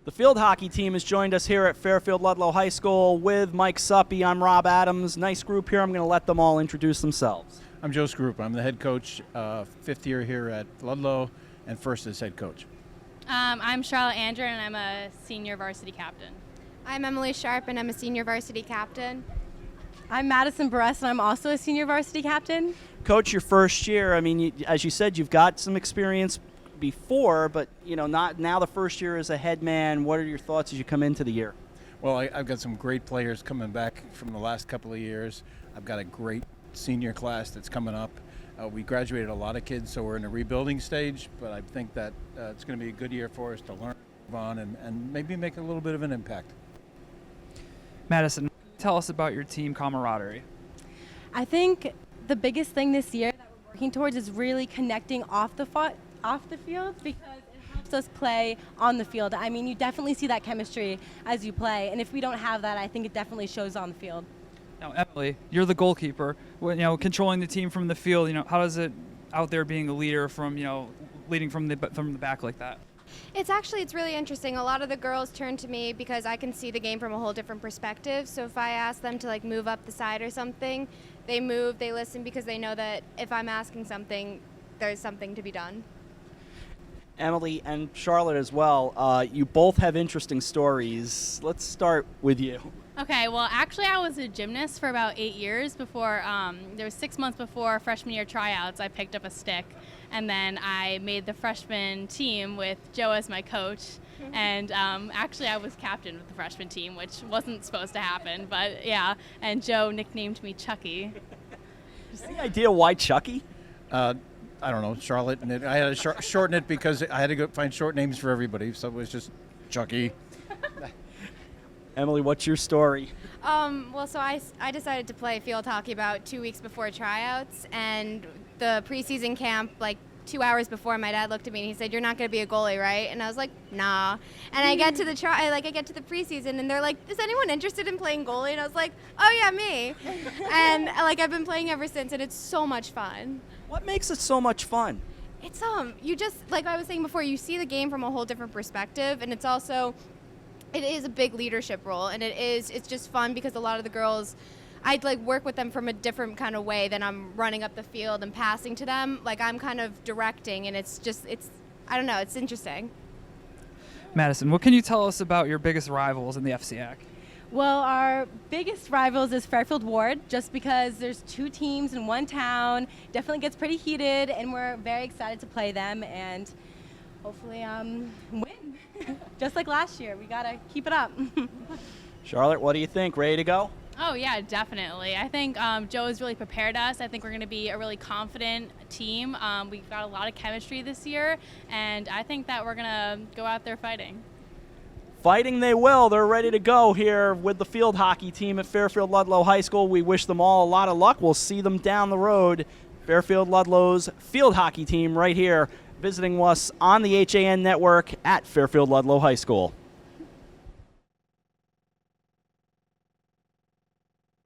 The field hockey team has joined us here at Fairfield Ludlowe High School with Mike Suppy. I'm Rob Adams. Nice group here. I'm going to let them all introduce themselves. I'm Joe Scroop. I'm the head coach, fifth year here at Ludlowe, and first as head coach. I'm Charlotte Andrew, and I'm a senior varsity captain. I'm Emily Sharp, and I'm a senior varsity captain. I'm Madison Barres, and I'm also a senior varsity captain. Coach, your first year, I mean, as you said, you've got some experience before, but not now. The first year as a head man. What are your thoughts as you come into the year? Well, I've got some great players coming back from the last couple of years. I've got a great senior class that's coming up. We graduated a lot of kids, so we're in a rebuilding stage, but I think that it's going to be a good year for us to learn, move on, and maybe make a little bit of an impact. Madison, tell us about your team camaraderie. I think the biggest thing this year that we're working towards is really connecting off the field, because it helps us play on the field. I mean, you definitely see that chemistry as you play, and if we don't have that, I think it definitely shows on the field. Now, Emily, you're the goalkeeper. Controlling the team from the field. How does it out there being a leader from leading from the back like that? It's really interesting. A lot of the girls turn to me because I can see the game from a whole different perspective. So if I ask them to move up the side or something, they move, they listen, because they know that if I'm asking something, there's something to be done. Emily and Charlotte as well. You both have interesting stories. Let's start with you. Okay, well, actually, I was a gymnast for about 8 years before. There was 6 months before freshman year tryouts. I picked up a stick, and then I made the freshman team with Joe as my coach. And actually, I was captain with the freshman team, which wasn't supposed to happen, but yeah. And Joe nicknamed me Chucky. Any idea why Chucky? I don't know, Charlotte. And I had to shorten it because I had to go find short names for everybody, so it was just Chucky. Emily, what's your story? So I decided to play field hockey about 2 weeks before tryouts, and the preseason camp, 2 hours before, my dad looked at me and he said, "You're not going to be a goalie, right?" And I was like, "Nah." And I get to the I get to the preseason, and they're like, "Is anyone interested in playing goalie?" And I was like, "Oh yeah, me." And I've been playing ever since, and it's so much fun. What makes it so much fun? It's you just, like I was saying before, you see the game from a whole different perspective, and it's also, it is a big leadership role, and it's just fun because a lot of the girls, I'd work with them from a different kind of way than I'm running up the field and passing to them. I'm kind of directing, and it's I don't know, it's interesting. Madison, what can you tell us about your biggest rivals in the FCIAC? Well, our biggest rivals is Fairfield Ward, just because there's 2 teams in one town. Definitely gets pretty heated, and we're very excited to play them and hopefully win. Just like last year, we gotta keep it up. Charlotte, what do you think? Ready to go? Oh, yeah, definitely. I think Joe has really prepared us. I think we're going to be a really confident team. We've got a lot of chemistry this year, and I think that we're going to go out there fighting. Fighting they will. They're ready to go here with the field hockey team at Fairfield Ludlowe High School. We wish them all a lot of luck. We'll see them down the road. Fairfield Ludlowe's field hockey team right here visiting us on the HAN network at Fairfield Ludlowe High School.